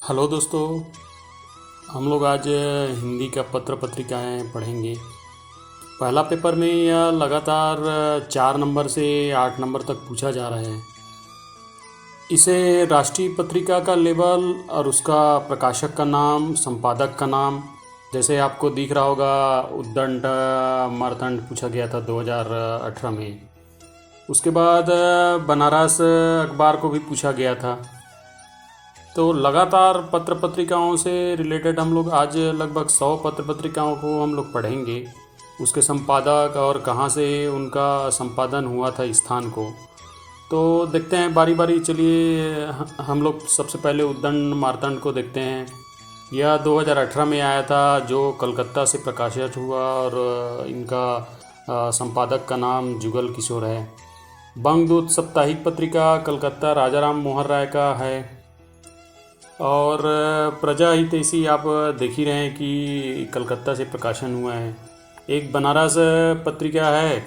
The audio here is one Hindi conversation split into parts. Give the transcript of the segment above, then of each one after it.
हेलो दोस्तों। हम लोग आज हिंदी का पत्र पत्रिकाएं पढ़ेंगे। पहला पेपर में यह लगातार 4 नंबर से 8 नंबर तक पूछा जा रहा है। इसे राष्ट्रीय पत्रिका का लेबल और उसका प्रकाशक का नाम, संपादक का नाम, जैसे आपको दिख रहा होगा उद्दंड मारतंड पूछा गया था 2018 में। उसके बाद बनारस अखबार को भी पूछा गया था। तो लगातार पत्र पत्रिकाओं से रिलेटेड हम लोग आज लगभग 100 पत्र पत्रिकाओं को हम लोग पढ़ेंगे, उसके संपादक और कहाँ से उनका संपादन हुआ था स्थान को। तो देखते हैं बारी बारी। चलिए हम लोग सबसे पहले उद्दंड मार्तंड को देखते हैं। यह 2018 में आया था, जो कलकत्ता से प्रकाशित हुआ, और इनका संपादक का नाम जुगल किशोर है। बंगदूत साप्ताहिक पत्रिका कलकत्ता राजा राम मोहन राय का है। और प्रजा हितैषी आप देख ही रहे हैं कि कलकत्ता से प्रकाशन हुआ है। एक बनारस पत्रिका है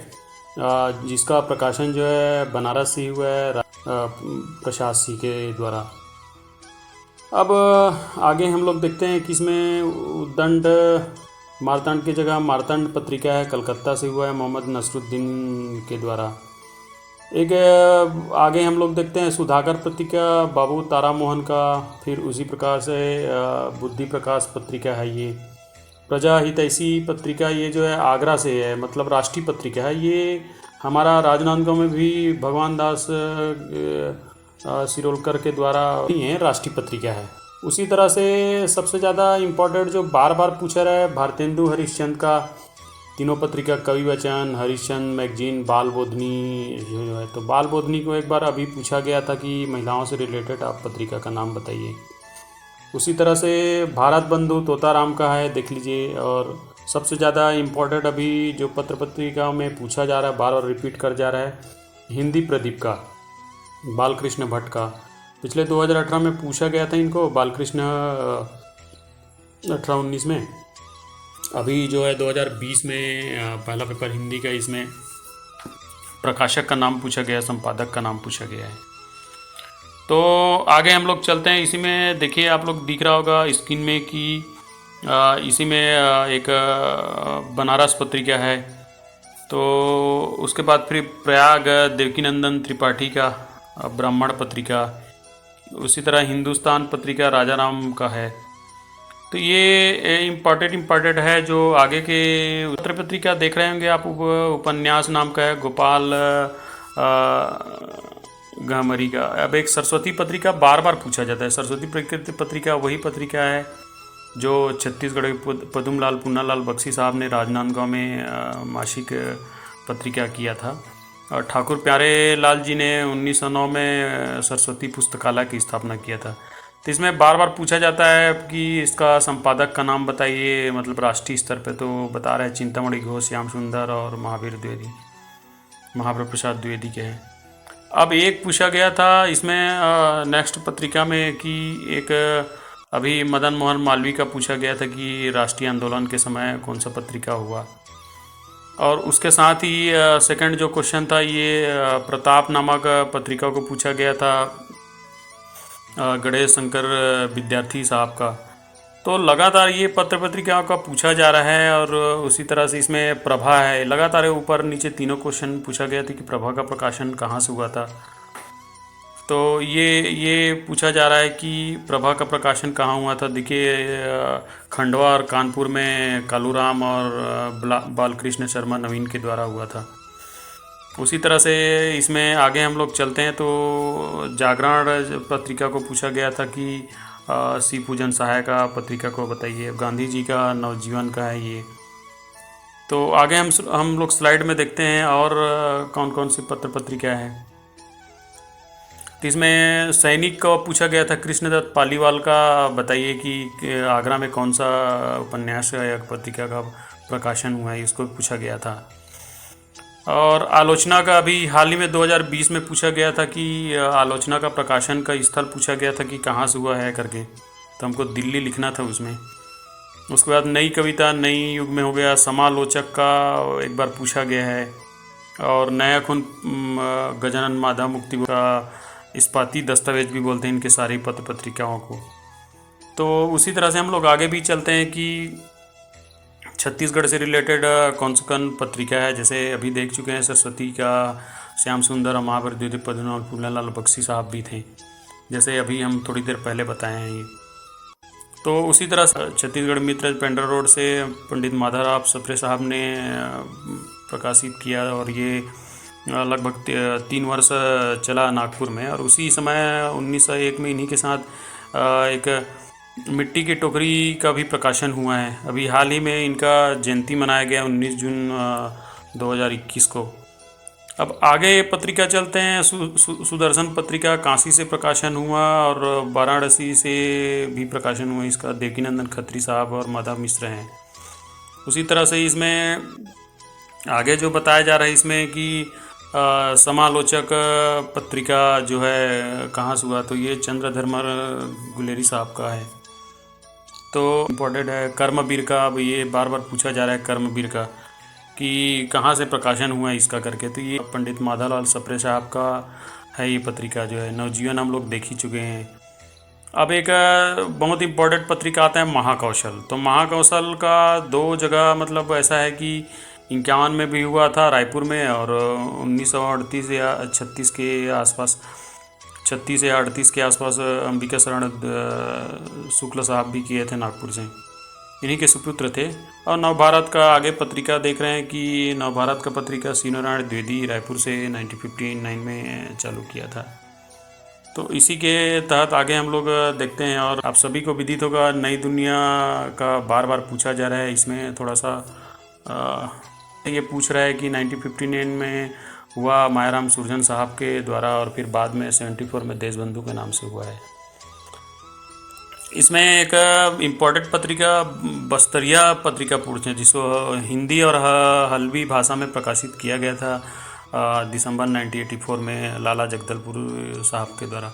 जिसका प्रकाशन जो है बनारस से ही हुआ है, प्रशासी के द्वारा। अब आगे हम लोग देखते हैं कि इसमें उद्दंड मार्तंड की जगह मार्तंड पत्रिका है, कलकत्ता से हुआ है, मोहम्मद नसरुद्दीन के द्वारा। एक आगे हम लोग देखते हैं सुधाकर पत्रिका बाबू तारा मोहन का। फिर उसी प्रकार से बुद्धि प्रकाश पत्रिका है ये। प्रजा हितैषी पत्रिका ये जो है आगरा से है, मतलब राष्ट्रीय पत्रिका है ये। हमारा राजनांदगांव में भी भगवान दास सिरोलकर के द्वारा ही है, राष्ट्रीय पत्रिका है। उसी तरह से सबसे ज़्यादा इम्पोर्टेंट जो बार बार पूछा रहा है, भारतेंदु हरिश्चंद्र का तीनों पत्रिका, कवि वचन, हरिश्चंद्र मैगजीन, बाल बोधनी जो है। तो बाल बोधनी को एक बार अभी पूछा गया था कि महिलाओं से रिलेटेड आप पत्रिका का नाम बताइए। उसी तरह से भारत बंधु तोताराम का है, देख लीजिए। और सबसे ज़्यादा इम्पोर्टेंट अभी जो पत्र पत्रिकाओं में पूछा जा रहा है, बार बार रिपीट कर जा रहा है, हिंदी प्रदीप का, बालकृष्ण भट्ट का। पिछले 2018 में पूछा गया था इनको, बालकृष्ण 18-19 में। अभी जो है 2020 में पहला पेपर हिंदी का, इसमें प्रकाशक का नाम पूछा गया, संपादक का नाम पूछा गया है। तो आगे हम लोग चलते हैं। इसी में देखिए, आप लोग दिख रहा होगा स्क्रीन में कि इसी में एक बनारस पत्रिका है। तो उसके बाद फिर प्रयाग देवकीनंदन त्रिपाठी का ब्राह्मण पत्रिका। उसी तरह हिंदुस्तान पत्रिका राजा राम का है। तो ये इम्पॉर्टेंट है। जो आगे के पत्र पत्रिका देख रहे होंगे आप, उपन्यास नाम का है, गोपाल गहमरी का। अब एक सरस्वती पत्रिका बार बार पूछा जाता है। सरस्वती पत्रिका वही पत्रिका है जो छत्तीसगढ़ के पदुमलाल पूनालाल बख्शी साहब ने राजनांदगांव में मासिक पत्रिका किया था। और ठाकुर प्यारे लाल जी ने 1909 में सरस्वती पुस्तकालय की स्थापना किया था। तो इसमें बार बार पूछा जाता है कि इसका संपादक का नाम बताइए, मतलब राष्ट्रीय स्तर पे। तो बता रहे हैं चिंतामणि घोष, श्याम सुंदर और महावीर प्रसाद द्विवेदी के हैं। अब एक पूछा गया था इसमें नेक्स्ट पत्रिका में कि एक अभी मदन मोहन मालवीय का पूछा गया था कि राष्ट्रीय आंदोलन के समय कौन सा पत्रिका हुआ। और उसके साथ ही सेकंड जो क्वेश्चन था, ये प्रताप नामक पत्रिका को पूछा गया था, गणेश शंकर विद्यार्थी साहब का। तो लगातार ये पत्र पत्रिकाओं का पूछा जा रहा है। और उसी तरह से इसमें प्रभा है, लगातार ऊपर नीचे तीनों क्वेश्चन पूछा गया था कि प्रभा का प्रकाशन कहाँ से हुआ था। तो ये पूछा जा रहा है कि प्रभा का प्रकाशन कहाँ हुआ था। देखिए, खंडवा और कानपुर में कालूराम और बालकृष्ण शर्मा नवीन के द्वारा हुआ था। उसी तरह से इसमें आगे हम लोग चलते हैं। तो जागरण पत्रिका को पूछा गया था कि सी पूजन सहाय का पत्रिका को बताइए। गांधी जी का नवजीवन का है ये। तो आगे हम लोग स्लाइड में देखते हैं और कौन कौन सी पत्र पत्रिका है। तो इसमें सैनिक को पूछा गया था, कृष्णदत्त पालीवाल का बताइए कि आगरा में कौन सा उपन्यास या पत्रिका का प्रकाशन हुआ है, इसको पूछा गया था। और आलोचना का अभी हाल ही में 2020 में पूछा गया था कि आलोचना का प्रकाशन का स्थल पूछा गया था कि कहाँ से हुआ है करके। तो हमको दिल्ली लिखना था उसमें। उसके बाद नई कविता नई युग में हो गया। समालोचक का एक बार पूछा गया है। और नया खून गजानन माधव मुक्ति का इस्पाती दस्तावेज भी बोलते हैं इनके सारी पत्र पत्रिकाओं को। तो उसी तरह से हम लोग आगे भी चलते हैं कि छत्तीसगढ़ से रिलेटेड कौन सी कौन पत्रिका है। जैसे अभी देख चुके हैं सरस्वती का, श्याम सुंदर, महावर, द्वितीय पद्मनाभ और फूलनलाल बख्शी साहब भी थे, जैसे अभी हम थोड़ी देर पहले बताए हैं ये। तो उसी तरह से छत्तीसगढ़ मित्र पेंड्रा रोड से पंडित माधवराव सप्रे साहब ने प्रकाशित किया, और ये लगभग 3 वर्ष चला नागपुर में। और उसी समय 1901 में इन्हीं के साथ एक मिट्टी की टोकरी का भी प्रकाशन हुआ है। अभी हाल ही में इनका जयंती मनाया गया 19 जून 2021 को। अब आगे पत्रिका चलते हैं। सुदर्शन पत्रिका काशी से प्रकाशन हुआ, और वाराणसी से भी प्रकाशन हुआ। इसका देवकीनंदन खत्री साहब और माधव मिश्र हैं। उसी तरह से इसमें आगे जो बताया जा रहा है इसमें कि समालोचक पत्रिका जो है कहाँ से हुआ, तो ये चंद्रधर्मर गुलेरी साहब का है। तो इम्पोर्टेंट है कर्मवीर का। अब ये बार बार पूछा जा रहा है कर्मवीर का कि कहाँ से प्रकाशन हुआ है इसका करके। तो ये पंडित माधवलाल सप्रे साहब का है ये पत्रिका जो है। नवजीवन हम लोग देख ही चुके हैं। अब एक बहुत इम्पोर्टेंट पत्रिका आता है महाकौशल। तो महाकौशल का 2 जगह मतलब ऐसा है कि 51 में भी हुआ था रायपुर में, और 1938 या 36 के आसपास, 36 या 38 के आसपास अंबिका शरण शुक्ल साहब भी किए थे नागपुर से, इन्हीं के सुपुत्र थे। और नवभारत का आगे पत्रिका देख रहे हैं कि नवभारत का पत्रिका सीनो नारायण द्विवेदी रायपुर से 1959 में चालू किया था। तो इसी के तहत आगे हम लोग देखते हैं। और आप सभी को विदित होगा नई दुनिया का बार बार पूछा जा रहा है। इसमें थोड़ा सा ये पूछ रहा है कि 1959 में हुआ मायाराम सुरजन साहब के द्वारा, और फिर बाद में 74 में देशबंधु के नाम से हुआ है। इसमें एक इम्पोर्टेंट पत्रिका बस्तरिया पत्रिका पूछते हैं, जिसको हिंदी और हल्बी भाषा में प्रकाशित किया गया था दिसंबर 1984 में लाला जगदलपुर साहब के द्वारा।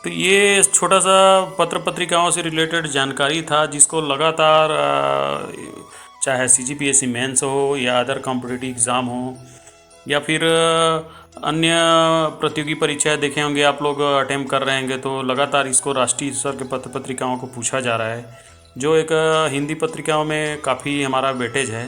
तो ये छोटा सा पत्र पत्रिकाओं से रिलेटेड जानकारी था, जिसको लगातार चाहे CGPSC मेंस हो या अदर कॉम्पिटिटिव एग्ज़ाम हो, या फिर अन्य प्रतियोगी परीक्षाएं देखे होंगे आप लोग अटेम्प्ट कर रहे होंगे, तो लगातार इसको राष्ट्रीय स्तर के पत्र पत्रिकाओं को पूछा जा रहा है, जो एक हिंदी पत्रिकाओं में काफ़ी हमारा वेटेज है।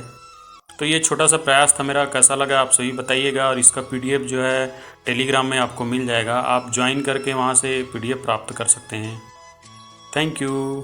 तो ये छोटा सा प्रयास था मेरा। कैसा लगा आप सभी बताइएगा। और इसका PDF जो है टेलीग्राम में आपको मिल जाएगा, आप ज्वाइन करके वहाँ से PDF प्राप्त कर सकते हैं। Thank you.